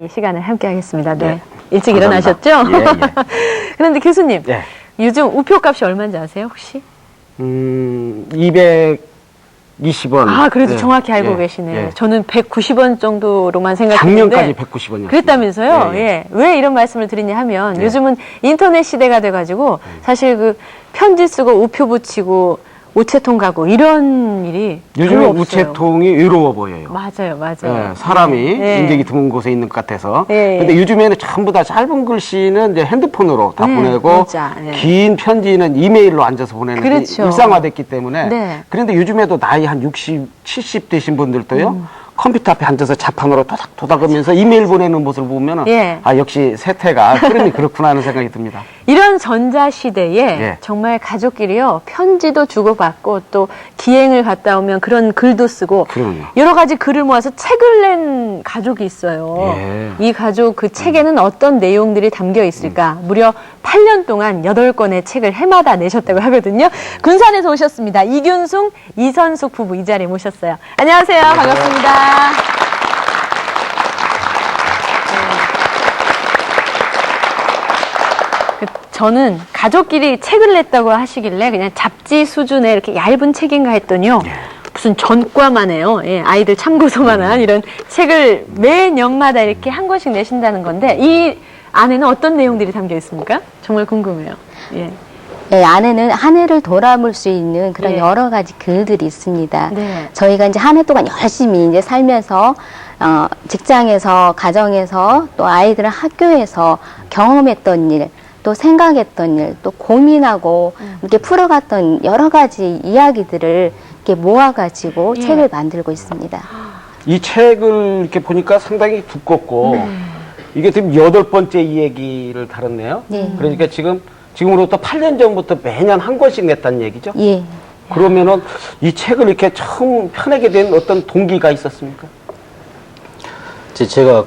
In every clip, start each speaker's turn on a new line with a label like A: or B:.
A: 이 시간을 함께 하겠습니다. 네.
B: 네.
A: 일찍
B: 감사합니다.
A: 일어나셨죠?
B: 예, 예.
A: 그런데 교수님,
B: 네.
A: 요즘 우표 값이 얼마인지 아세요, 혹시?
B: 220원.
A: 아, 그래도
B: 예,
A: 정확히 알고
B: 예,
A: 계시네요.
B: 예.
A: 저는 190원 정도로만 생각했는데
B: 작년까지 190원이었어요.
A: 그랬다면서요?
B: 예, 예.
A: 예. 왜 이런 말씀을 드리냐 하면
B: 예.
A: 요즘은 인터넷 시대가 돼가지고 사실 그 편지 쓰고 우표 붙이고 우체통 가고 이런 일이
B: 요즘에
A: 별로 없어요.
B: 우체통이 외로워 보여요.
A: 맞아요.
B: 예, 사람이
A: 예.
B: 인적이 드문 곳에 있는 것 같아서.
A: 예.
B: 근데 요즘에는 전부 다 짧은 글씨는 이제 핸드폰으로 다
A: 네,
B: 보내고,
A: 문자, 네.
B: 긴 편지는 이메일로 앉아서 보내는 게
A: 그렇죠.
B: 일상화됐기 때문에.
A: 네.
B: 그런데 요즘에도 나이 한 60, 70 되신 분들도요. 컴퓨터 앞에 앉아서 자판으로 토닥토닥하면서 이메일 보내는 모습을 보면은
A: 예.
B: 아 역시 세태가 흐름이 그렇구나 하는 생각이 듭니다.
A: 이런 전자시대에
B: 예.
A: 정말 가족끼리요, 편지도 주고받고 또 기행을 갔다 오면 그런 글도 쓰고
B: 그럼요.
A: 여러 가지 글을 모아서 책을 낸 가족이 있어요.
B: 예.
A: 이 가족 그 책에는 어떤 내용들이 담겨 있을까? 무려 8년 동안 8권의 책을 해마다 내셨다고 하거든요. 군산에서 오셨습니다. 이균숭, 이선숙 부부 이 자리에 모셨어요. 안녕하세요. 반갑습니다. 저는 가족끼리 책을 냈다고 하시길래 그냥 잡지 수준의 이렇게 얇은 책인가 했더니요. 무슨 전과만 해요. 예, 아이들 참고서만한 이런 책을 매 년마다 이렇게 한 권씩 내신다는 건데 이 안에는 어떤 내용들이 담겨 있습니까? 정말 궁금해요. 예.
C: 네, 안에는 한 해를 돌아볼 수 있는 그런
A: 예.
C: 여러 가지 글들이 있습니다.
A: 네.
C: 저희가 이제 한 해 동안 열심히 이제 살면서 직장에서, 가정에서, 또 아이들 학교에서 경험했던 일, 또 생각했던 일, 또 고민하고 이렇게 풀어갔던 여러 가지 이야기들을 이렇게 모아가지고
A: 예.
C: 책을 만들고 있습니다.
B: 이 책을 이렇게 보니까 상당히 두껍고 이게 지금 8번째 이 얘기를 다뤘네요.
C: 네.
B: 그러니까 지금으로부터 8년 전부터 매년 한 권씩 냈다는 얘기죠.
C: 예.
B: 그러면은 이 책을 이렇게 처음 펴내게 된 어떤 동기가 있었습니까?
D: 제가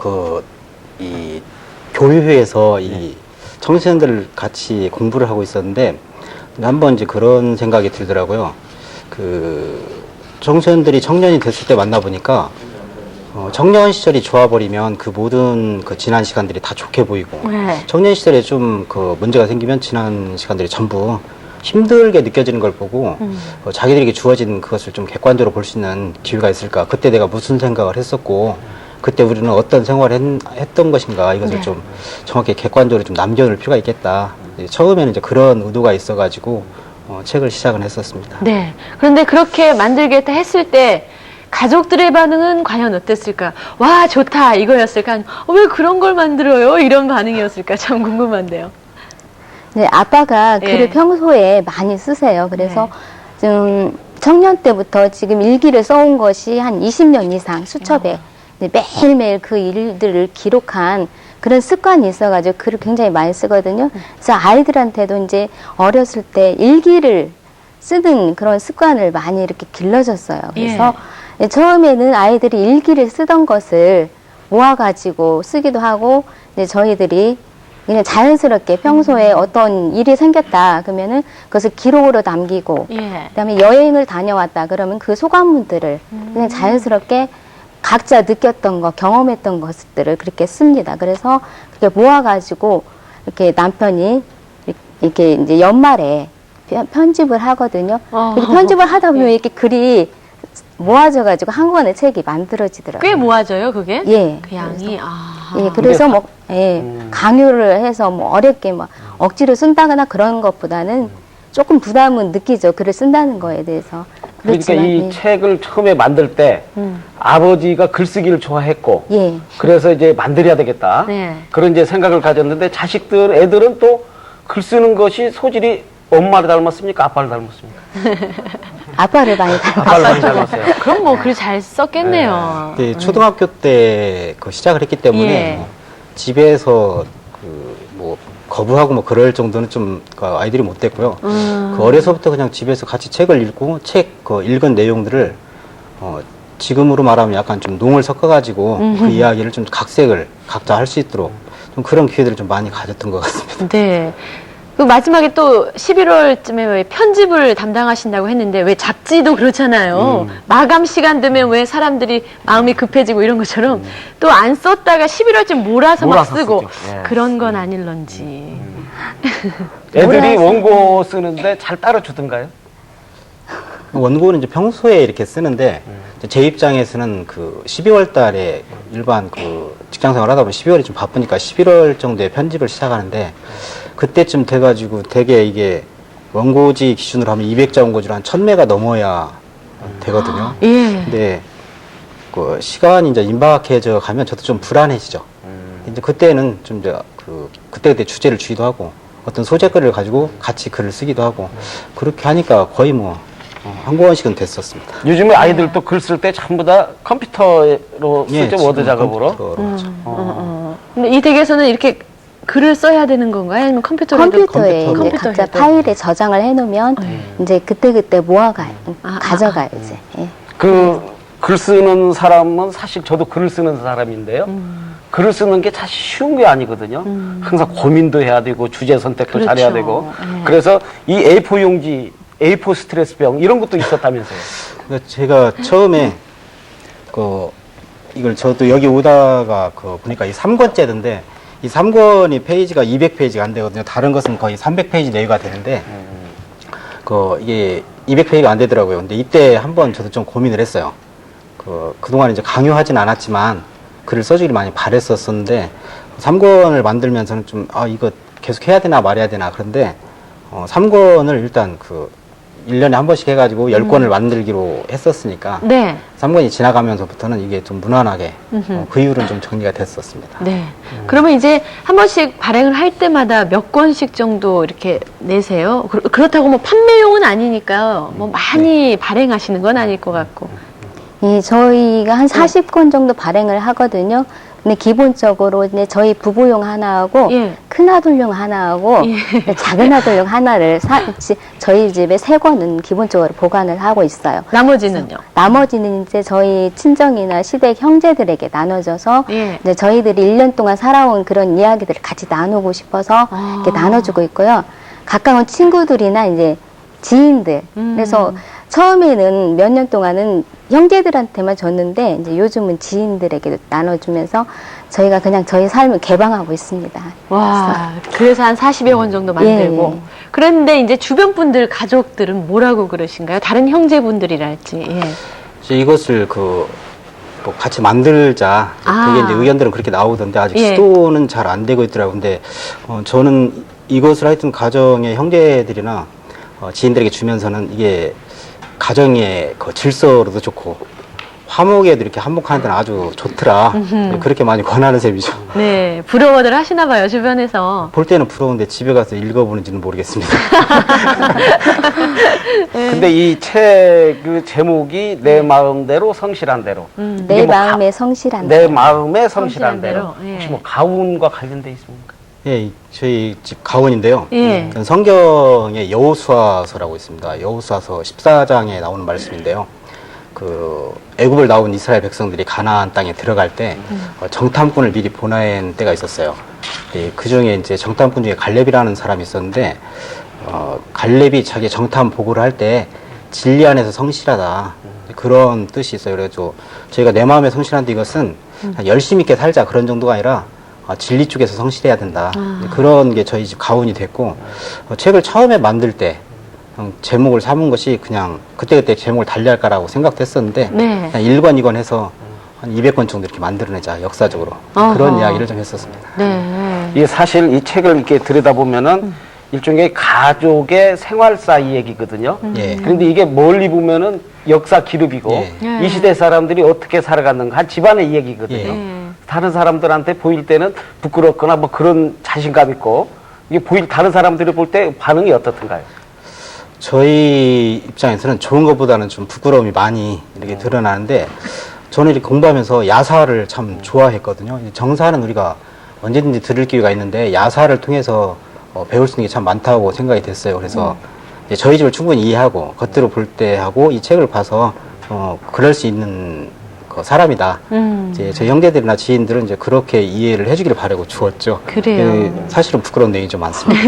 D: 이 교회에서 이 청소년들 같이 공부를 하고 있었는데 한번 이제 그런 생각이 들더라고요. 청소년들이 청년이 됐을 때 만나보니까 청년 시절이 좋아버리면 그 모든 지난 시간들이 다 좋게 보이고
A: 네.
D: 청년 시절에 좀 문제가 생기면 지난 시간들이 전부 힘들게 느껴지는 걸 보고 자기들에게 주어진 그것을 좀 객관적으로 볼 수 있는 기회가 있을까, 그때 내가 무슨 생각을 했었고 그때 우리는 어떤 생활을 했던 것인가, 이것을
A: 네.
D: 좀 정확히 객관적으로 좀 남겨놓을 필요가 있겠다. 처음에는 이제 그런 의도가 있어가지고 책을 시작을 했었습니다.
A: 네. 그런데 그렇게 만들겠다 했을 때 가족들의 반응은 과연 어땠을까? 와, 좋다 이거였을까? 아니면 왜 그런 걸 만들어요? 이런 반응이었을까? 참 궁금한데요.
C: 네, 아빠가
A: 예.
C: 글을 평소에 많이 쓰세요. 그래서
A: 네.
C: 좀 청년 때부터 지금 일기를 써온 것이 한 20년 이상 수첩에 네, 매일매일 그 일들을 기록한 그런 습관이 있어가지고 글을 굉장히 많이 쓰거든요. 그래서 아이들한테도 이제 어렸을 때 일기를 쓰는 그런 습관을 많이 이렇게 길러줬어요. 그래서 처음에는 아이들이 일기를 쓰던 것을 모아가지고 쓰기도 하고, 이제 저희들이 그냥 자연스럽게 평소에 어떤 일이 생겼다 그러면은 그것을 기록으로 남기고,
A: 예.
C: 그다음에 여행을 다녀왔다 그러면 그 소감들을 그냥 자연스럽게 각자 느꼈던 거, 경험했던 것들을 그렇게 씁니다. 그래서 그렇게 모아가지고 이렇게 남편이 이렇게 이제 연말에 편집을 하거든요. 이렇게 편집을 하다 보면 이렇게 글이 모아져가지고 한 권의 책이 만들어지더라고요.
A: 꽤 모아져요, 그게?
C: 예.
A: 그 양이. 아.
C: 예, 그래서 뭐, 예, 강요를 해서 뭐 어렵게 막 억지로 쓴다거나 그런 것보다는 조금 부담은 느끼죠. 글을 쓴다는 거에 대해서.
B: 그러니까
C: 그렇지만,
B: 이
C: 예.
B: 책을 처음에 만들 때 아버지가 글쓰기를 좋아했고
C: 예.
B: 그래서 이제 만들어야 되겠다.
A: 네.
B: 그런 이제 생각을 가졌는데 애들은 또 글 쓰는 것이 소질이 엄마를 닮았습니까? 아빠를 닮았습니까?
C: 아빠를 많이 닮았어요.
B: 아빠를 많이 닮았어요.
A: 그럼 뭐 글 잘 썼겠네요.
D: 네, 초등학교 때 시작을 했기 때문에
A: 예.
D: 집에서 거부하고 뭐 그럴 정도는 좀 아이들이 못 됐고요. 어려서부터 그냥 집에서 같이 책을 읽고 읽은 내용들을 지금으로 말하면 약간 좀 농을 섞어가지고 그 이야기를 좀 각색을 각자 할 수 있도록 좀 그런 기회들을 좀 많이 가졌던 것 같습니다.
A: 네. 그 마지막에 또 11월쯤에 왜 편집을 담당하신다고 했는데 왜 잡지도 그렇잖아요. 마감 시간 되면 왜 사람들이 마음이 급해지고 이런 것처럼 또 안 썼다가 11월쯤 몰아서 막
B: 몰아서
A: 쓰고
B: 쓰죠. 예.
A: 그런 건 아닐런지.
B: 애들이 원고 쓰는데 잘 따라주던가요?
D: 원고는 이제 평소에 이렇게 쓰는데 이제 제 입장에서는 그 12월 달에 일반 그 직장 생활 하다 보면 12월이 좀 바쁘니까 11월 정도에 편집을 시작하는데 그때쯤 돼가지고 되게 이게 원고지 기준으로 하면 200자 원고지로 한 1000매가 넘어야 되거든요.
A: 예.
D: 근데 그 시간이 이제 임박해져 가면 저도 좀 불안해지죠. 이제 그때는 좀 이제 그때 주제를 주기도 하고 어떤 소재글을 가지고 같이 글을 쓰기도 하고 그렇게 하니까 거의 뭐 한 권씩은 됐었습니다.
B: 요즘에 아이들도 글 쓸 때 전부 다 컴퓨터로
D: 예,
B: 쓰죠,
D: 지금
B: 워드 작업으로.
D: 컴퓨터로 하죠.
A: 근데 이 댁에서는 이렇게 글을 써야 되는 건가요? 아니면 컴퓨터로
C: 컴퓨터에 이제
A: 컴퓨터에
C: 각자
A: 해도-
C: 파일에 저장을 해놓으면 이제 그때그때 모아가요. 가져가요, 이제. 예.
B: 글 쓰는 사람은 사실 저도 글을 쓰는 사람인데요. 글을 쓰는 게 사실 쉬운 게 아니거든요. 항상 고민도 해야 되고 주제 선택도
A: 그렇죠.
B: 잘해야 되고.
A: 예.
B: 그래서 이 A4 용지, A4 스트레스병 이런 것도 있었다면서요.
D: 그러니까 제가 처음에 이걸 저도 여기 오다가 보니까 이 3권째던데 이 3권이 페이지가 200페이지가 안 되거든요. 다른 것은 거의 300페이지 내외가 되는데 이게 200페이지가 안 되더라고요. 근데 이때 한번 저도 좀 고민을 했어요. 그동안 이제 강요하진 않았지만 글을 써주기를 많이 바랬었는데 3권을 만들면서는 좀 이거 계속 해야 되나 말해야 되나 그런데 3권을 일단 1년에 한 번씩 해가지고 10권을 만들기로 했었으니까
A: 네.
D: 3권이 지나가면서부터는 이게 좀 무난하게 그 이후로는 좀 정리가 됐었습니다.
A: 네. 그러면 이제 한 번씩 발행을 할 때마다 몇 권씩 정도 이렇게 내세요? 그렇다고 뭐 판매용은 아니니까요. 뭐 많이 발행하시는 건 아닐 것 같고.
C: 저희가 한 40권 정도 발행을 하거든요. 근데 기본적으로 이제 저희 부부용 하나 하고
A: 예.
C: 큰 아들용 하나 하고 작은 아들용 하나를 저희 집에 3권은 기본적으로 보관을 하고 있어요.
A: 나머지는요?
C: 나머지는 이제 저희 친정이나 시댁 형제들에게 나눠져서
A: 예.
C: 이제 저희들이 1년 동안 살아온 그런 이야기들을 같이 나누고 싶어서 이렇게 나눠주고 있고요. 가까운 친구들이나 이제 지인들. 그래서 처음에는 몇 년 동안은 형제들한테만 줬는데 이제 요즘은 지인들에게도 나눠주면서 저희가 그냥 저희 삶을 개방하고 있습니다.
A: 와, 그래서 한 40여 권 정도 만들고.
C: 예.
A: 그런데 이제 주변 분들, 가족들은 뭐라고 그러신가요? 다른 형제분들이랄지. 예.
D: 이제 이것을 뭐 같이 만들자. 되게 이제 의견들은 그렇게 나오던데 아직
A: 예.
D: 시도는 잘 안 되고 있더라고요. 근데 저는 이것을 하여튼 가정의 형제들이나 지인들에게 주면서는 이게 가정의 질서로도 좋고 화목에도 이렇게 한몫하는 데는 아주 좋더라. 그렇게 많이 권하는 셈이죠.
A: 네, 부러워들 하시나 봐요, 주변에서.
D: 볼 때는 부러운데 집에 가서 읽어보는지는 모르겠습니다.
B: 근데 이 책 제목이 내 마음대로 성실한 대로.
C: 내
B: 이게 뭐
C: 마음의 성실한
B: 내
C: 대로.
B: 마음의
A: 성실한
B: 성실한 대로.
A: 대로. 예.
B: 혹시 뭐 가훈과 관련돼 있습니까?
D: 예, 저희 집 가훈인데요.
A: 예.
D: 성경에 여호수아서라고 있습니다. 여호수아서 14장에 나오는 말씀인데요. 애굽을 나온 이스라엘 백성들이 가나안 땅에 들어갈 때 정탐꾼을 미리 보낸 때가 있었어요. 예, 그 중에 이제 정탐꾼 중에 갈렙이라는 사람이 있었는데 갈렙이 자기 정탐 보고를 할 때 진리 안에서 성실하다 그런 뜻이 있어요. 그래서 저희가 내 마음에 성실한데 이것은 열심히 있게 살자 그런 정도가 아니라 진리 쪽에서 성실해야 된다. 그런 게 저희 집 가훈이 됐고 책을 처음에 만들 때 제목을 삼은 것이 그냥 그때그때 제목을 달리할까라고 생각도 했었는데
A: 네.
D: 그냥 1권, 2권 해서 한 200권 정도 이렇게 만들어내자 역사적으로 그런 이야기를 좀 했었습니다.
A: 네.
B: 이게 사실 이 책을 이렇게 들여다보면은 일종의 가족의 생활사 이야기거든요.
D: 예.
B: 그런데 이게 멀리 보면은 역사 기록이고
D: 예.
B: 이 시대 사람들이 어떻게 살아갔는가 한 집안의 이야기거든요.
D: 예.
B: 다른 사람들한테 보일 때는 부끄럽거나 뭐 그런 자신감 있고 이게 다른 사람들이 볼 때 반응이 어떻던가요?
D: 저희 입장에서는 좋은 것보다는 좀 부끄러움이 많이 이렇게 드러나는데 저는 이렇게 공부하면서 야사를 참 좋아했거든요. 정사는 우리가 언제든지 들을 기회가 있는데 야사를 통해서 배울 수 있는 게 참 많다고 생각이 됐어요. 그래서 이제 저희 집을 충분히 이해하고 겉으로 볼 때 하고 이 책을 봐서 그럴 수 있는 그 사람이다. 이제 저희 형제들이나 지인들은 이제 그렇게 이해를 해주기를 바라고 주었죠.
A: 그래요.
D: 예, 사실은 부끄러운 내용이 좀 많습니다.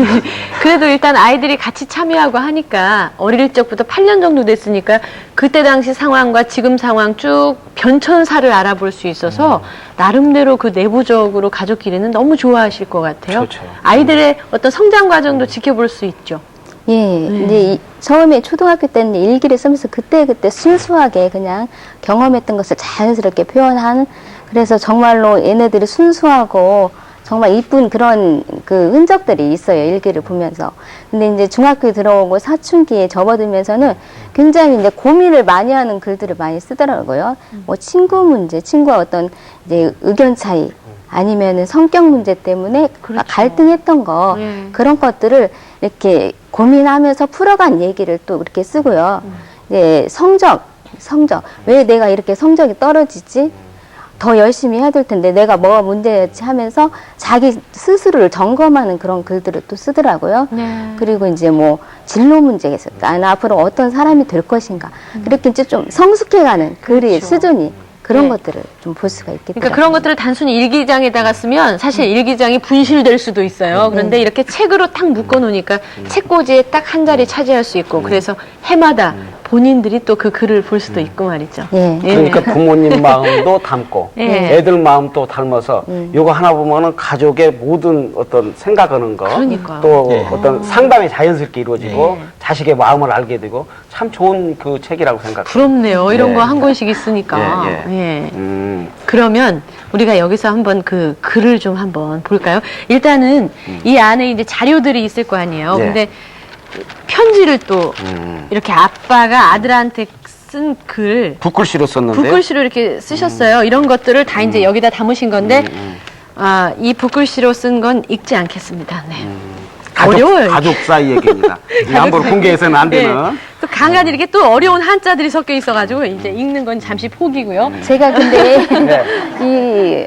A: 그래도 일단 아이들이 같이 참여하고 하니까 어릴 적부터 8년 정도 됐으니까 그때 당시 상황과 지금 상황 쭉 변천사를 알아볼 수 있어서 나름대로 그 내부적으로 가족끼리는 너무 좋아하실 것 같아요.
B: 그렇죠.
A: 아이들의 어떤 성장 과정도 지켜볼 수 있죠.
C: 예, 이제 처음에 초등학교 때는 일기를 쓰면서 그때그때 순수하게 그냥 경험했던 것을 자연스럽게 표현하는, 그래서 정말로 얘네들이 순수하고 정말 이쁜 그런 그 흔적들이 있어요, 일기를 보면서. 근데 이제 중학교에 들어오고 사춘기에 접어들면서는 굉장히 이제 고민을 많이 하는 글들을 많이 쓰더라고요. 뭐 친구 문제, 친구와 어떤 이제 의견 차이, 아니면은 성격 문제 때문에
A: 그렇죠.
C: 갈등했던 거, 그런 것들을 이렇게 고민하면서 풀어간 얘기를 또 이렇게 쓰고요. 이제 성적. 왜 내가 이렇게 성적이 떨어지지? 더 열심히 해야 될 텐데 내가 뭐가 문제였지 하면서 자기 스스로를 점검하는 그런 글들을 또 쓰더라고요. 그리고 이제 뭐 진로 문제에서 나는 앞으로 어떤 사람이 될 것인가. 그렇게 이제 좀 성숙해가는 글의 수준이 그런 것들을 좀 볼 수가 있겠죠.
A: 그러니까 그런 것들을 단순히 일기장에다가 쓰면 사실 일기장이 분실될 수도 있어요. 그런데 이렇게 책으로 딱 묶어 놓으니까 책꽂이에 딱 한 자리 차지할 수 있고 그래서 해마다 본인들이 또 그 글을 볼 수도 있고 말이죠.
C: 예.
B: 그러니까 부모님 마음도 담고
A: 예.
B: 애들 마음도 닮아서 요거 하나 보면은 가족의 모든 어떤 생각하는 거,
A: 그러니까요.
B: 또
D: 예.
B: 어떤 상담이 자연스럽게 이루어지고
A: 예.
B: 자식의 마음을 알게 되고 참 좋은 그 책이라고 생각해요.
A: 부럽네요. 이런
B: 예.
A: 거 한 권씩 있으니까.
B: 예,
A: 예.
B: 음.
A: 그러면 우리가 여기서 한번 그 글을 좀 한번 볼까요? 일단은 이 안에 이제 자료들이 있을 거 아니에요.
B: 네.
A: 근데 편지를 또 이렇게 아빠가 아들한테 쓴 글,
B: 붓글씨로 썼는데
A: 붓글씨로 이렇게 쓰셨어요. 이런 것들을 다 이제 여기다 담으신 건데, 아, 이 붓글씨로 쓴 건 읽지 않겠습니다. 네. 어려워요.
B: 가족 사이 얘기입니다. 함부로 공개해서는 안 되는.
A: 네. 또 간간히 이렇게 또 어려운 한자들이 섞여 있어가지고 이제 읽는 건 잠시 포기고요.
C: 제가 근데
B: 네.
C: 이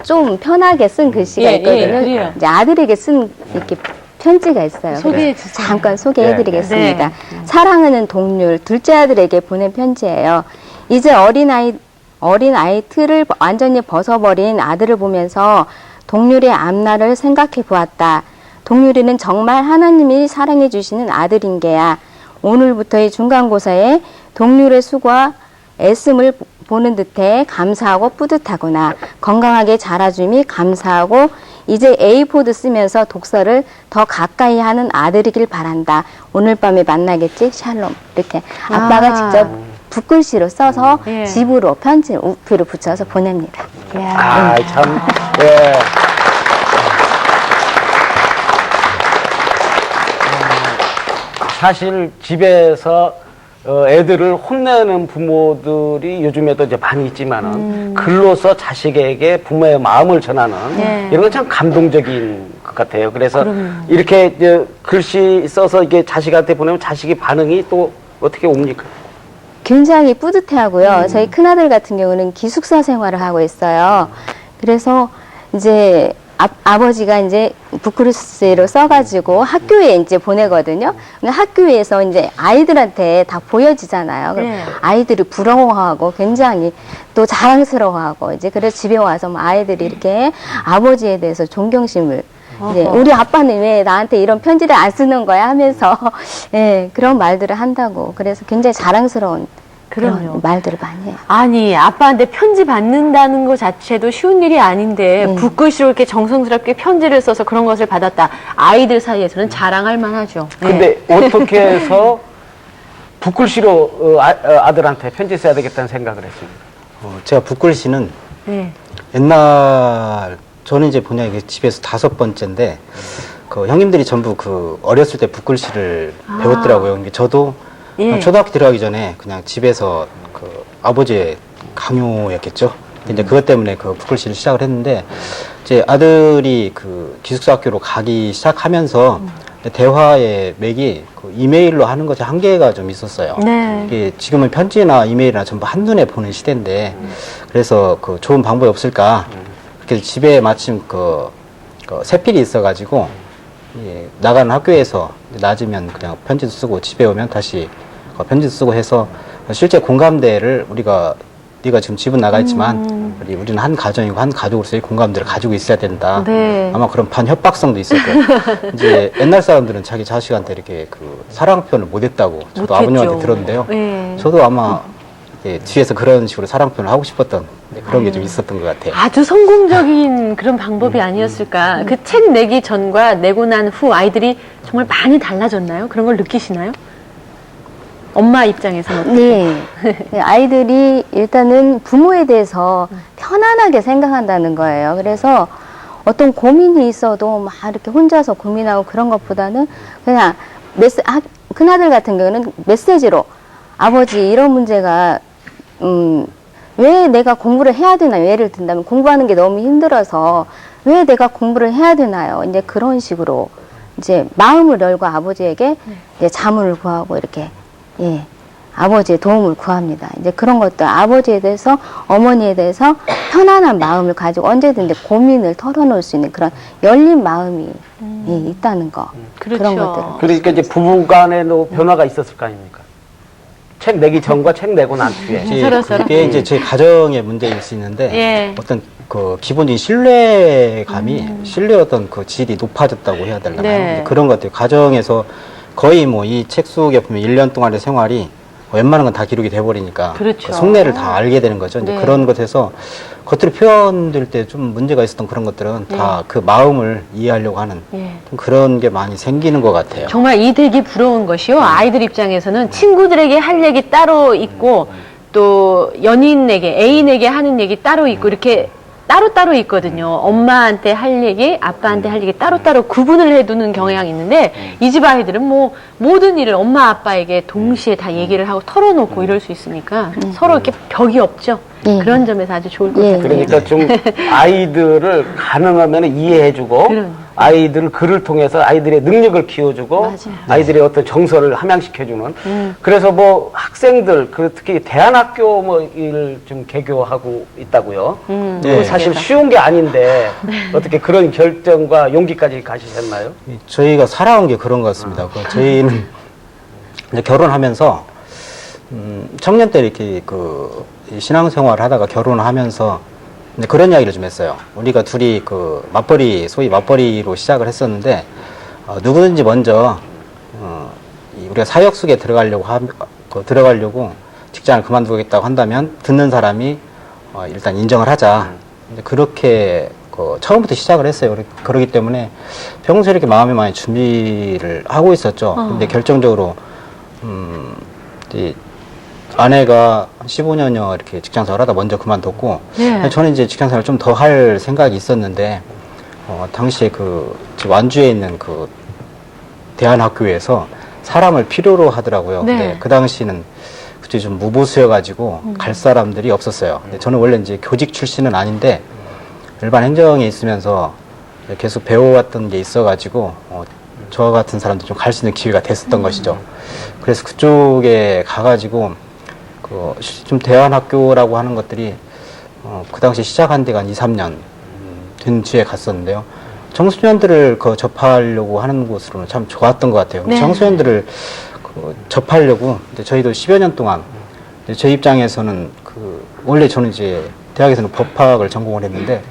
C: 좀 편하게 쓴 글씨가
A: 예,
C: 있거든요.
A: 예, 그래요.
C: 이제 아들에게 쓴 이렇게 편지가 있어요.
A: 소개해 주세요.
C: 잠깐 소개해드리겠습니다.
A: 네.
C: 사랑하는 동률 둘째 아들에게 보낸 편지예요. 이제 어린아이 틀을 완전히 벗어버린 아들을 보면서 동률의 앞날을 생각해 보았다. 동률이는 정말 하나님이 사랑해 주시는 아들인 게야. 오늘부터의 중간고사에 동률의 수고와 애씀을 보는 듯해 감사하고 뿌듯하구나. 건강하게 자라줌이 감사하고 이제 A4도 쓰면서 독서를 더 가까이 하는 아들이길 바란다. 오늘 밤에 만나겠지? 샬롬. 이렇게 아빠가 직접 붓글씨로 써서
A: 예.
C: 집으로 편지 우표를 붙여서 보냅니다.
B: 아, 참, 예. 사실 집에서 애들을 혼내는 부모들이 요즘에도 이제 많이 있지만은 글로서 자식에게 부모의 마음을 전하는
A: 네.
B: 이런 건 참 감동적인 것 같아요. 그래서
A: 그럼요.
B: 이렇게 이제 글씨 써서 이게 자식한테 보내면 자식이 반응이 또 어떻게 옵니까?
C: 굉장히 뿌듯해하고요. 저희 큰아들 같은 경우는 기숙사 생활을 하고 있어요. 그래서 이제 아버지가 이제 붓글씨로 써가지고 학교에 이제 보내거든요. 근데 학교에서 이제 아이들한테 다 보여지잖아요. 그럼
A: 네.
C: 아이들이 부러워하고 굉장히 또 자랑스러워하고 이제 그래서 집에 와서 뭐 아이들이 이렇게 아버지에 대해서 존경심을 이제 우리 아빠는 왜 나한테 이런 편지를 안 쓰는 거야 하면서 예, 그런 말들을 한다고. 그래서 굉장히 자랑스러운
A: 그럼요.
C: 그런 말들을 많이 해요.
A: 아니, 아빠한테 편지 받는다는 것 자체도 쉬운 일이 아닌데, 붓글씨로 이렇게 정성스럽게 편지를 써서 그런 것을 받았다. 아이들 사이에서는 자랑할 만하죠. 네.
B: 근데 어떻게 해서 붓글씨로 아들한테 편지 써야 되겠다는 생각을 했습니다.
D: 제가 붓글씨는
A: 네.
D: 옛날 저는 이제 뭐냐 이게 집에서 5번째인데 그 형님들이 전부 그 어렸을 때 붓글씨를 배웠더라고요. 근데 저도
A: 예.
D: 초등학교 들어가기 전에 그냥 집에서 그 아버지의 강요였겠죠. 이제 그것 때문에 그 붓글씨를 시작을 했는데 이제 아들이 그 기숙사 학교로 가기 시작하면서 대화의 맥이 그 이메일로 하는 것이 한계가 좀 있었어요.
A: 네.
D: 이게 지금은 편지나 이메일이나 전부 한눈에 보는 시대인데 그래서 그 좋은 방법이 없을까. 그래서 집에 마침 그 새필이 있어가지고 예, 나가는 학교에서 낮으면 그냥 편지도 쓰고 집에 오면 다시 편지도 쓰고 해서 실제 공감대를 우리가 네가 지금 집은 나가 있지만 우리는 한 가정이고 한 가족으로서의 공감대를 가지고 있어야 된다.
A: 네.
D: 아마 그런 반협박성도 있었고 이제 옛날 사람들은 자기 자식한테 이렇게 그 사랑 표현을 못했다고 저도
A: 못했죠.
D: 아버님한테 들었는데요.
A: 네.
D: 저도 아마 뒤에서 그런 식으로 사랑 표현을 하고 싶었던 그런 게 좀 있었던 것 같아요.
A: 아주 성공적인 그런 방법이 아니었을까. 그 책 내기 전과 내고 난 후 아이들이 정말 많이 달라졌나요? 그런 걸 느끼시나요? 엄마 입장에서는.
C: 네. 아이들이 일단은 부모에 대해서 편안하게 생각한다는 거예요. 그래서 어떤 고민이 있어도 막 이렇게 혼자서 고민하고 그런 것보다는 그냥 큰아들 같은 경우는 메시지로 아버지 이런 문제가 왜 내가 공부를 해야 되나요? 예를 든다면 공부하는 게 너무 힘들어서 왜 내가 공부를 해야 되나요? 이제 그런 식으로 이제 마음을 열고 아버지에게 이제 자문을 구하고 이렇게 아버지의 도움을 구합니다. 이제 그런 것도 아버지에 대해서 어머니에 대해서 편안한 마음을 가지고 언제든지 고민을 털어놓을 수 있는 그런 열린 마음이 있다는 거.
A: 그렇죠.
C: 그런 것들.
B: 그러니까 이제 부부 간에도 변화가 있었을 거 아닙니까? 책 내기 전과 책 내고 난 뒤에.
A: 서로.
D: 그게 이제 제 가정의 문제일 수 있는데
A: 예.
D: 어떤 그 기본적인 신뢰감이 신뢰 어떤 그 질이 높아졌다고 해야 되나요?
A: 네.
D: 그런 것 같아요. 가정에서 거의 뭐 이 책 속에 보면 1년 동안의 생활이 웬만한 건 다 기록이 돼버리니까
A: 그렇죠.
D: 그 속내를 다 알게 되는 거죠. 이제
A: 네.
D: 그런 것에서 겉으로 표현될 때 좀 문제가 있었던 그런 것들은 다 그 마음을 이해하려고 하는
A: 예.
D: 좀 그런 게 많이 생기는 것 같아요.
A: 정말 이 되게 부러운 것이요. 아이들 입장에서는 친구들에게 할 얘기 따로 있고 또 연인에게, 애인에게 하는 얘기 따로 있고 이렇게 따로따로 있거든요. 엄마한테 할 얘기, 아빠한테 할 얘기 따로따로 구분을 해두는 경향이 있는데 이 집 아이들은 뭐 모든 일을 엄마, 아빠에게 동시에 다 얘기를 하고 털어놓고 이럴 수 있으니까 서로 이렇게 벽이 없죠.
C: 예.
A: 그런 점에서 아주 좋을 것
C: 예.
A: 같아요.
B: 그러니까 좀 아이들을 가능하면 이해해주고
A: 그럼.
B: 아이들을 글을 통해서 아이들의 능력을 키워주고
A: 맞아요.
B: 아이들의 어떤 정서를 함양시켜주는 그래서 뭐 학생들 특히 대안학교 뭐 일 좀 개교하고 있다고요.
D: 네.
B: 사실 쉬운 게 아닌데 어떻게 그런 결정과 용기까지 가시셨나요?
D: 저희가 살아온 게 그런 것 같습니다. 저희는 이제 결혼하면서 청년 때 이렇게 이 신앙생활을 하다가 결혼을 하면서 이제 그런 이야기를 좀 했어요. 우리가 둘이 소위 맞벌이로 시작을 했었는데 누구든지 먼저 우리가 사역 속에 들어가려고 직장을 그만두겠다고 한다면 듣는 사람이 일단 인정을 하자. 이제 그렇게 처음부터 시작을 했어요. 그렇기 때문에 평소에 이렇게 마음에 많이 준비를 하고 있었죠. 근데 결정적으로 아내가 15년여 이렇게 직장 생활 하다 먼저 그만뒀고,
A: 예.
D: 저는 이제 직장 생활 좀 더 할 생각이 있었는데, 당시에 완주에 있는 대안학교에서 사람을 필요로 하더라고요.
A: 네.
D: 근데 그 당시는 그때 좀 무보수여가지고 갈 사람들이 없었어요. 근데 저는 원래 이제 교직 출신은 아닌데, 일반 행정에 있으면서 계속 배워왔던 게 있어가지고, 저 같은 사람도 좀 갈 수 있는 기회가 됐었던 것이죠. 그래서 그쪽에 가가지고, 좀 대안학교라고 하는 것들이 그 당시 시작한 데가 한 2, 3년 된 뒤에 갔었는데요. 청소년들을 접하려고 하는 곳으로는 참 좋았던 것 같아요.
A: 네.
D: 청소년들을 접하려고 저희도 10여 년 동안 제 입장에서는 원래 저는 이제 대학에서는 법학을 전공을 했는데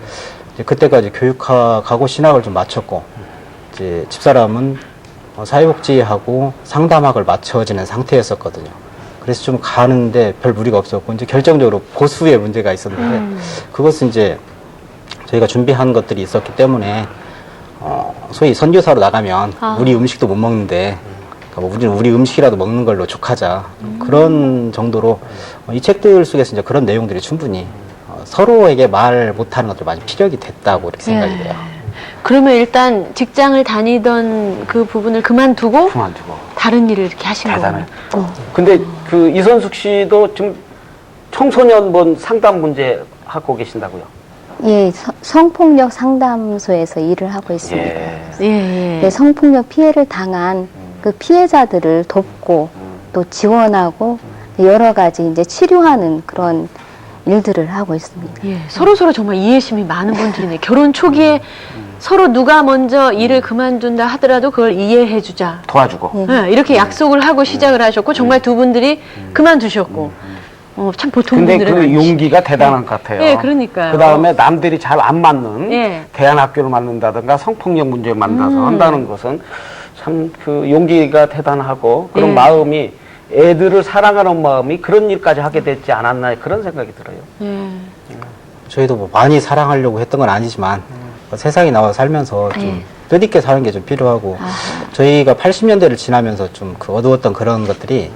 D: 이제 그때까지 교육학하고 신학을 좀 마쳤고 이제 집사람은 사회복지하고 상담학을 마쳐지는 상태였었거든요. 그래서 좀 가는데 별 무리가 없었고, 이제 결정적으로 보수의 문제가 있었는데, 그것은 이제 저희가 준비한 것들이 있었기 때문에, 소위 선교사로 나가면 우리 음식도 못 먹는데, 우리는 우리 음식이라도 먹는 걸로 족하자. 그런 정도로 이 책들 속에서 이제 그런 내용들이 충분히 서로에게 말 못하는 것들 많이 피력이 됐다고 이렇게 생각이 돼요.
A: 그러면 일단 직장을 다니던 그 부분을 그만두고 다른 일을 이렇게 하신
B: 대단해.
A: 거예요.
B: 근데 이선숙 씨도 지금 청소년 상담 문제 하고 계신다고요?
C: 예, 성폭력 상담소에서 일을 하고 있습니다.
A: 예.
C: 네, 성폭력 피해를 당한 그 피해자들을 돕고 또 지원하고 여러 가지 이제 치료하는 그런 일들을 하고 있습니다.
A: 예. 서로 정말 이해심이 많은 분들이네. 결혼 초기에 서로 누가 먼저 일을 그만둔다 하더라도 그걸 이해해주자.
B: 도와주고.
A: 예, 이렇게 약속을 하고 시작을 하셨고 정말 두 분들이 그만두셨고 참 보통
B: 근데
A: 분들은
B: 그
A: 아니시-
B: 용기가 대단한 것 같아요.
A: 예, 그러니까요.
B: 그 다음에 남들이 잘 안 맞는
A: 예.
B: 대안학교를 만든다든가 성폭력 문제를 만나서 한다는 것은 참 그 용기가 대단하고 그런
A: 예.
B: 마음이 애들을 사랑하는 마음이 그런 일까지 하게 됐지 않았나 그런 생각이 들어요.
A: 예.
D: 저희도 뭐 많이 사랑하려고 했던 건 아니지만 세상에 나와 살면서 좀
A: 예.
D: 뜻있게 사는 게 좀 필요하고 저희가 80년대를 지나면서 좀 그 어두웠던 그런 것들이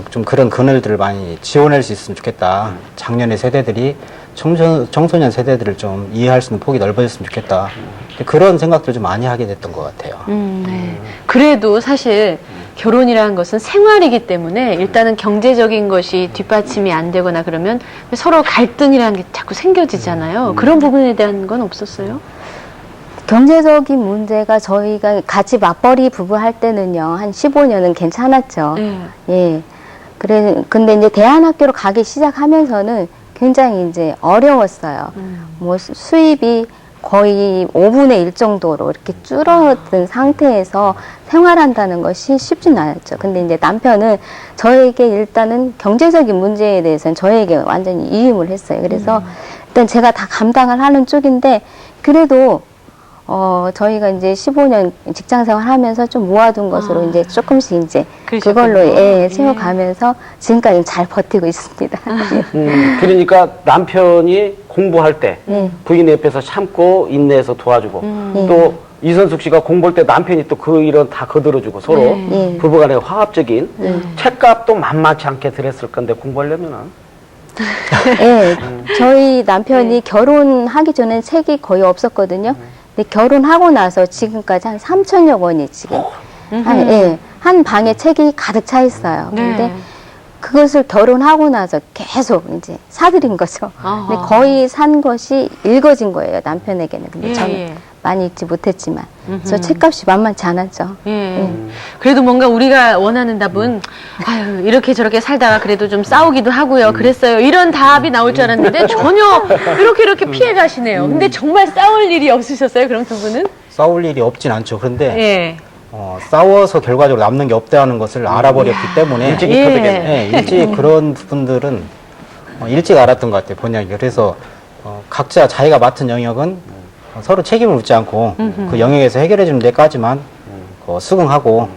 D: 좀 그런 그늘들을 많이 지워낼 수 있으면 좋겠다. 작년의 세대들이 청소년 세대들을 좀 이해할 수 있는 폭이 넓어졌으면 좋겠다. 그런 생각들을 좀 많이 하게 됐던 것 같아요.
A: 네. 그래도 사실 결혼이라는 것은 생활이기 때문에 일단은 경제적인 것이 뒷받침이 안 되거나 그러면 서로 갈등이라는 게 자꾸 생겨지잖아요. 그런 부분에 대한 건 없었어요?
C: 경제적인 문제가 저희가 같이 맞벌이 부부 할 때는요, 한 15년은 괜찮았죠.
A: 네.
C: 예. 근데 이제 대안학교로 가기 시작하면서는 굉장히 이제 어려웠어요. 뭐 수입이 거의 5분의 1 정도로 이렇게 줄어든 상태에서 생활한다는 것이 쉽진 않았죠. 근데 이제 남편은 저에게 일단은 경제적인 문제에 대해서는 저에게 완전히 이임을 했어요. 그래서 일단 제가 다 감당을 하는 쪽인데 그래도 저희가 이제 15년 직장 생활 하면서 좀 모아둔 것으로 이제 조금씩 이제
A: 그러셨군요.
C: 그걸로
A: 예.
C: 세워가면서 지금까지 잘 버티고 있습니다.
B: 그러니까 남편이 공부할 때
C: 네.
B: 부인 옆에서 참고 인내해서 도와주고
C: 네.
B: 또 이선숙 씨가 공부할 때 남편이 또 그 일은 다 거들어주고 서로
C: 네.
B: 부부간의 화합적인 책값도 만만치 않게 들였을 건데 공부하려면은
C: 예, 저희 남편이 결혼하기 전엔 책이 거의 없었거든요. 근데 결혼하고 나서 지금까지 한 3천여 권이 지금 한 방에 책이 가득 차 있어요. 근데
A: 네.
C: 그것을 결혼하고 나서 계속 이제 사들인 거죠.
A: 아하.
C: 근데 거의 산 것이 읽어진 거예요, 남편에게는. 근데
A: 예,
C: 저는
A: 예.
C: 많이 읽지 못했지만. 그래서 책값이 만만치 않았죠.
A: 예. 그래도 뭔가 우리가 원하는 답은 아유 이렇게 저렇게 살다가 그래도 좀 싸우기도 하고요. 그랬어요. 이런 답이 나올 줄 알았는데 전혀 이렇게 피해 가시네요. 근데 정말 싸울 일이 없으셨어요? 그럼 두 분은?
D: 싸울 일이 없진 않죠. 그런데
A: 예.
D: 싸워서 결과적으로 남는 게 없다는 것을 알아버렸기 때문에
B: 일찍
A: 예.
B: 익혀되겠네.
D: 일찍 그런 부분들은 일찍 알았던 것 같아요. 본연이. 그래서 각자 자기가 맡은 영역은 서로 책임을 묻지 않고 그 영역에서 해결해 주는 데까지만 수긍하고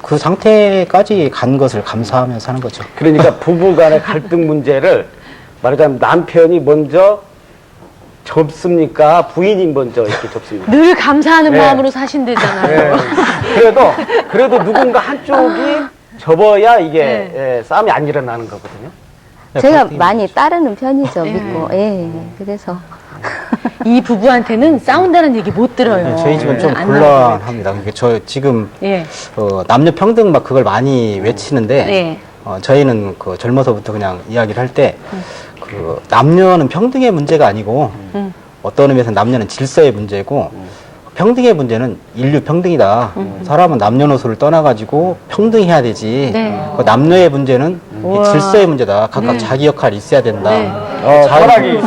D: 그 상태까지 간 것을 감사하면서 사는 거죠.
B: 그러니까 부부간의 갈등 문제를 말하자면 남편이 먼저 접습니까? 부인이 먼저 이렇게 접습니까?
A: 늘 감사하는
B: 네.
A: 마음으로 사신대잖아요.
B: 그래도 누군가 한쪽이 접어야 이게
A: 네.
B: 싸움이 안 일어나는 거거든요.
C: 제가
D: 갈등이
C: 많이 따르는 편이죠,
A: 예.
C: 믿고. 예. 그래서.
A: 이 부부한테는 싸운다는 얘기 못 들어요.
D: 저희 집은 좀
A: 안 나와요.
D: 곤란합니다. 그러니까 저 지금
A: 예.
D: 남녀 평등 막 그걸 많이 외치는데
A: 예.
D: 저희는 그 젊어서부터 그냥 이야기를 할 때 그 남녀는 평등의 문제가 아니고 어떤 의미에서 남녀는 질서의 문제고 평등의 문제는 인류 평등이다. 사람은 남녀노소를 떠나가지고 평등해야 되지.
A: 네.
D: 그 남녀의 문제는 이
A: 우와.
D: 질서의 문제다. 각각
A: 네.
D: 자기 역할이 있어야 된다.
A: 네.
B: 철학이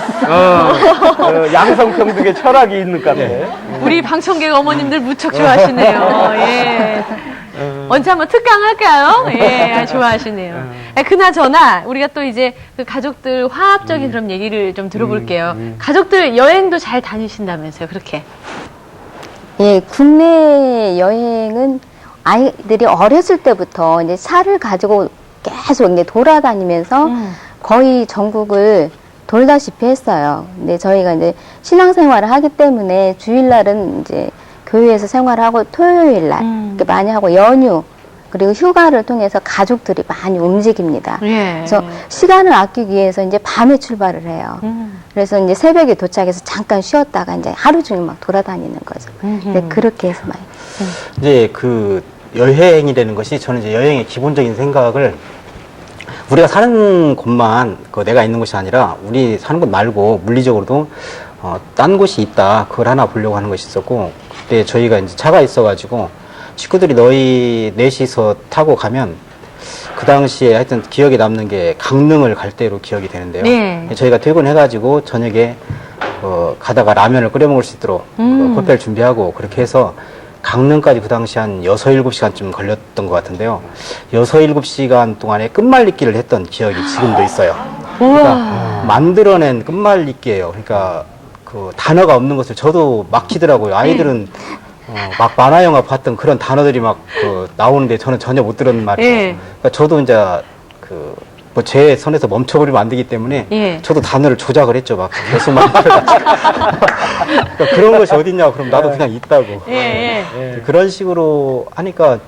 B: 양성평등의 철학이 있는 것 같아.
A: 우리 방청객 어머님들 무척 좋아하시네요. 예. 언제 한번 특강할까요? 예, 좋아하시네요. 그나저나 우리가 또 이제 그 가족들 화합적인 그런 얘기를 좀 들어볼게요. 가족들 여행도 잘 다니신다면서요, 그렇게?
C: 예, 국내 여행은 아이들이 어렸을 때부터 이제 차를 가지고 계속 이제 돌아다니면서 거의 전국을 돌다시피 했어요. 근데 저희가 이제 신앙생활을 하기 때문에 주일날은 이제 교회에서 생활하고 토요일날 이렇게 많이 하고 연휴 그리고 휴가를 통해서 가족들이 많이 움직입니다.
A: 예.
C: 그래서 시간을 아끼기 위해서 이제 밤에 출발을 해요. 그래서 이제 새벽에 도착해서 잠깐 쉬었다가 이제 하루 종일 막 돌아다니는 거죠. 네, 그렇게 해서 많이.
D: 이제 그 여행이라는 것이 저는 이제 여행의 기본적인 생각을 우리가 사는 곳만 그 내가 있는 곳이 아니라 우리 사는 곳 말고 물리적으로도 딴 곳이 있다. 그걸 하나 보려고 하는 것이 있었고 그때 저희가 이제 차가 있어가지고 식구들이 너희 넷이서 타고 가면 그 당시에 하여튼 기억에 남는 게 강릉을 갈 때로 기억이 되는데요.
A: 네.
D: 저희가 퇴근해가지고 저녁에 가다가 라면을 끓여 먹을 수 있도록 그 호텔 준비하고 그렇게 해서 강릉까지 그 당시 한 6, 7시간쯤 걸렸던 것 같은데요. 6, 7시간 동안에 끝말잇기를 했던 기억이 지금도 있어요. 그러니까 만들어낸 끝말잇기예요. 그러니까 그 단어가 없는 것을 저도 막히더라고요. 아이들은 막 만화 영화 봤던 그런 단어들이 막 그 나오는데 저는 전혀 못 들었는 말이에요.
A: 예.
D: 그러니까 저도 이제 그 뭐 제 선에서 멈춰버리면 안 되기 때문에
A: 예.
D: 저도 단어를 조작을 했죠. 막 개수만 그러니까 그런 것이 어딨냐고 그럼 나도 그냥 있다고.
A: 예.
D: 그런 식으로 하니까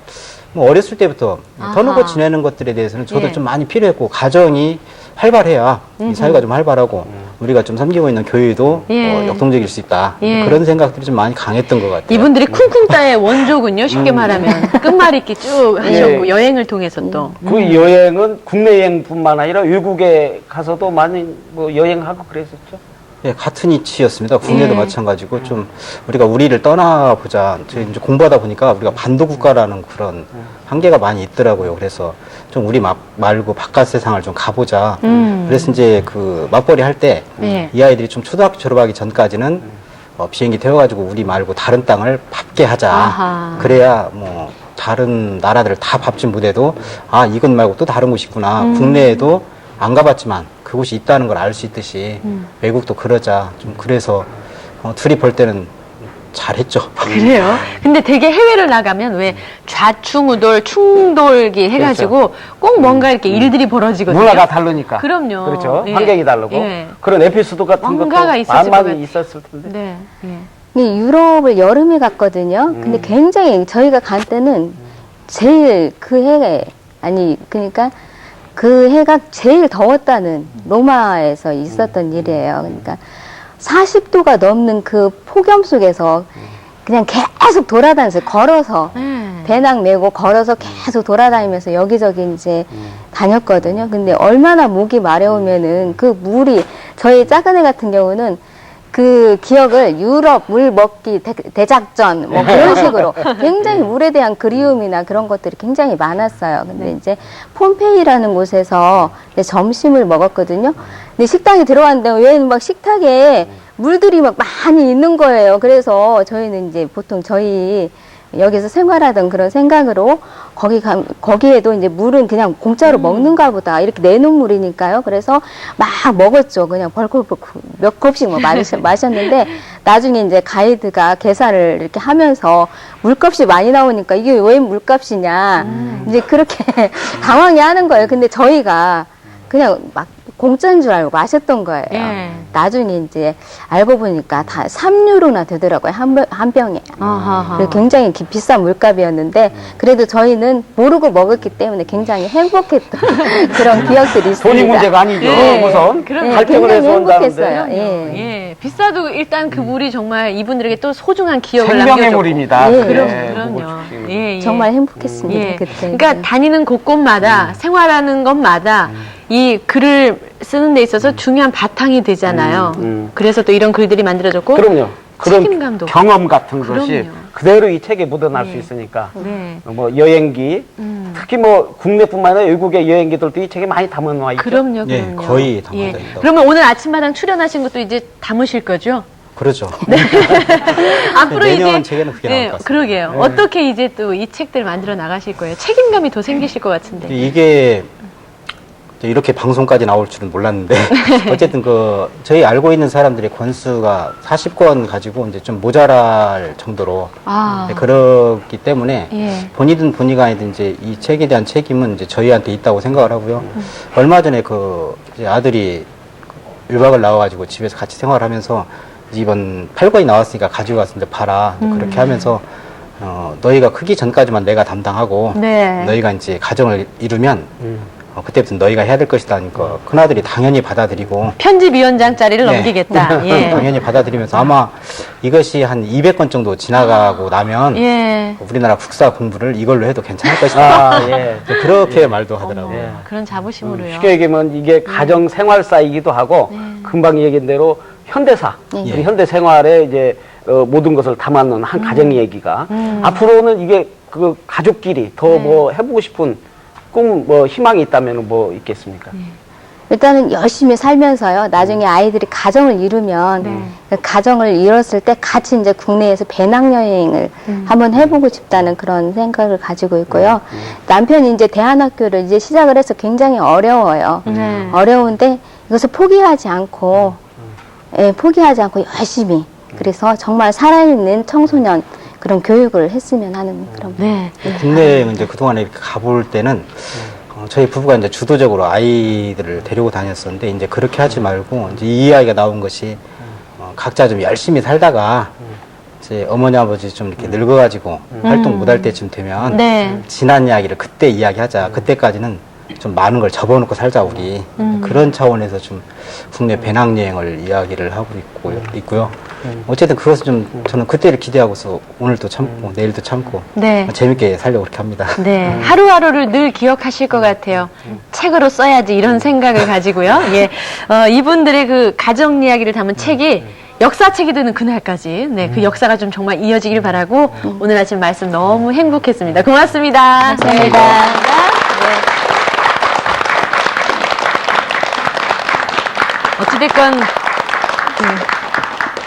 D: 뭐 어렸을 때부터
A: 아하.
D: 터놓고 지내는 것들에 대해서는 저도
A: 예.
D: 좀 많이 필요했고 가정이 활발해야 이 사회가 좀 활발하고 우리가 좀 섬기고 있는 교회도
A: 예.
D: 역동적일 수 있다.
A: 예.
D: 그런 생각들이 좀 많이 강했던 것 같아요.
A: 이분들이 쿵쿵따의 원조군요. 쉽게 말하면 끝말잇기 쭉 하셨고
B: 예.
A: 여행을 통해서 또.
B: 그 여행은 국내 여행뿐만 아니라 외국에 가서도 많이 뭐 여행하고 그랬었죠.
D: 예, 같은 이치였습니다. 국내도
A: 예.
D: 마찬가지고 좀 우리가 우리를 떠나보자. 저희 이제 공부하다 보니까 우리가 반도 국가라는 그런 한계가 많이 있더라고요. 그래서 좀 우리 말고 바깥 세상을 좀 가보자. 그래서 이제 그 맞벌이 할 때 이
A: 예.
D: 아이들이 좀 초등학교 졸업하기 전까지는 비행기 태워가지고 우리 말고 다른 땅을 밟게 하자.
A: 아하.
D: 그래야 뭐 다른 나라들 다 밟진 못해도 아 이건 말고 또 다른 곳이 있구나. 국내에도 안 가봤지만 그곳이 있다는 걸 알 수 있듯이 외국도 그러자. 좀 그래서 둘이 볼 때는 잘했죠.
A: 그래요? 근데 되게 해외를 나가면 왜 좌충우돌, 충돌기 해가지고 꼭 뭔가 이렇게 일들이 벌어지거든요.
B: 문화가 다르니까.
A: 그럼요.
B: 그렇죠.
A: 예.
B: 환경이 다르고.
A: 예.
B: 그런 에피소드 같은 것도
A: 뭔가가 있었을
B: 많이
A: 것 같-
B: 있었을 텐데.
A: 네. 예.
C: 이 유럽을 여름에 갔거든요. 근데 굉장히 저희가 간 때는 제일 그 해에 그러니까 그 해가 제일 더웠다는 로마에서 있었던 일이에요. 그러니까 40도가 넘는 그 폭염 속에서 그냥 계속 돌아다녔어요. 걸어서 배낭 메고 걸어서 계속 돌아다니면서 여기저기 이제 다녔거든요. 근데 얼마나 목이 마려우면은 그 물이 저희 작은 애 같은 경우는 그 기억을 유럽 물 먹기 대작전 뭐 그런 식으로 굉장히 물에 대한 그리움이나 그런 것들이 굉장히 많았어요. 근데 이제 폼페이라는 곳에서 이제 점심을 먹었거든요. 근데 식당에 들어왔는데 왜 막 식탁에 물들이 막 많이 있는 거예요. 그래서 저희는 이제 보통 저희 여기서 생활하던 그런 생각으로 거기에도 이제 물은 그냥 공짜로 먹는가 보다. 이렇게 내놓은 물이니까요. 그래서 막 먹었죠. 그냥 벌컥벌컥 몇 컵씩 뭐 마셨는데 나중에 이제 가이드가 계산을 이렇게 하면서 물값이 많이 나오니까 이게 왜 물값이냐. 이제 그렇게 당황해 하는 거예요. 근데 저희가 그냥 막 공짜인 줄 알고 마셨던 거예요.
A: 예.
C: 나중에 이제 알고 보니까 다 3유로나 되더라고요. 한 병에.
A: 아하하.
C: 그래서 굉장히 비싼 물값이었는데 그래도 저희는 모르고 먹었기 때문에 굉장히 행복했던 그런 기억들이 있습니다.
B: 돈이 문제가 아니죠.
A: 예.
B: 우선
A: 그럼
B: 갈등을
C: 굉장히
B: 해서
C: 행복했어요.
B: 온다는데.
C: 예.
A: 예. 비싸도 일단 그 물이 정말 이분들에게 또 소중한 기억을
B: 생명의
A: 남겨줬고.
B: 물입니다.
C: 예.
A: 그럼요.
B: 먹어주시면.
A: 예, 예.
C: 정말 행복했습니다.
A: 예.
C: 그때.
A: 그러니까 다니는 곳곳마다 생활하는 것마다 이 글을 쓰는 데 있어서 중요한 바탕이 되잖아요. 그래서 또 이런 글들이 만들어졌고.
B: 그럼요. 그런
A: 책임감도.
B: 경험 같은 것이
A: 그럼요.
B: 그대로 이 책에 묻어날 수 있으니까.
A: 네.
B: 뭐 여행기, 특히 뭐 국내뿐만 아니라 외국의 여행기들도 이 책에 많이 담아놓아 있죠.
A: 그럼요,
D: 예,
A: 그럼요.
D: 거의 담아져 있다고.
A: 그러면 오늘 아침마당 출연하신 것도 이제 담으실 거죠?
D: 그렇죠.
A: 앞으로
D: 내년
A: 이제
D: 책에는 그게 나올 것 같습니다.
A: 그러게요. 어떻게 이제 또 이 책들을 만들어 나가실 거예요? 책임감이 더 생기실 것 같은데.
D: 이게 이렇게 방송까지 나올 줄은 몰랐는데 어쨌든 그 저희 알고 있는 사람들의 권수가 40권 가지고 이제 좀 모자랄 정도로
A: 아.
D: 그렇기 때문에
A: 예.
D: 본이든 본이가 아니든 이제 이 책에 대한 책임은 이제 저희한테 있다고 생각을 하고요. 얼마 전에 그 이제 아들이 유학을 나와가지고 집에서 같이 생활하면서 이번 8권이 나왔으니까 가지고 왔으니까 봐라. 그렇게 하면서 너희가 크기 전까지만 내가 담당하고
A: 네.
D: 너희가 이제 가정을 이루면 그때부터 너희가 해야 될 것이다 하니까 큰아들이 당연히 받아들이고
A: 편집위원장 자리를
D: 네.
A: 넘기겠다. 예.
D: 당연히 받아들이면서 아마 이것이 한 200권 정도 지나가고 나면
A: 예.
D: 우리나라 국사 공부를 이걸로 해도 괜찮을 것이다.
B: 아, 예.
D: 그렇게 말도 하더라고요.
B: 예.
A: 그런 자부심으로요.
B: 쉽게 얘기하면 이게 가정 생활사이기도 하고 금방 얘기한 대로 현대사,
C: 네.
B: 우리 현대 생활에 이제 모든 것을 담아놓은 한 가정 얘기가 앞으로는 이게 그 가족끼리 더 뭐 해보고 싶은 꿈, 뭐 희망이 있다면 뭐 있겠습니까?
C: 일단은 열심히 살면서요. 나중에 아이들이 가정을 이루면 그 가정을 이뤘을 때 같이 이제 국내에서 배낭여행을 한번 해보고 싶다는 그런 생각을 가지고 있고요. 남편이 이제 대안학교를 이제 시작을 해서 굉장히 어려워요. 어려운데 이것을 포기하지 않고, 예, 포기하지 않고 열심히. 그래서 정말 살아있는 청소년 그런 교육을 했으면 하는 그런.
A: 네.
D: 국내에 이제 그동안에 이렇게 가볼 때는 저희 부부가 이제 주도적으로 아이들을 데리고 다녔었는데 이제 그렇게 하지 말고 이제 이 이야기가 나온 것이 각자 좀 열심히 살다가 이제 어머니 아버지 좀 이렇게 늙어가지고 활동 못할 때쯤 되면
A: 네.
D: 지난 이야기를 그때 이야기하자. 그때까지는 좀 많은 걸 접어놓고 살자 우리. 그런 차원에서 좀 국내 배낭여행을 이야기를 하고 있고요. 어쨌든 그것은 좀 저는 그때를 기대하고서 오늘도 참고 내일도 참고
A: 네.
D: 재밌게 살려고 그렇게 합니다.
A: 네, 하루하루를 늘 기억하실 것 같아요. 책으로 써야지 이런 생각을 가지고요. 예, 이분들의 그 가정 이야기를 담은 책이 역사책이 되는 그날까지 네, 그 역사가 좀 정말 이어지길 바라고 오늘 아침 말씀 너무 행복했습니다. 고맙습니다.
C: 감사합니다.
A: 어찌됐건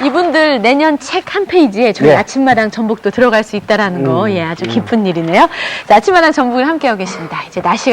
A: 이분들 내년 책 한 페이지에 저희
B: 네.
A: 아침마당 전북도 들어갈 수 있다라는 거, 예, 아주 기쁜 일이네요. 자, 아침마당 전북을 함께하고 계십니다. 이제 날씨가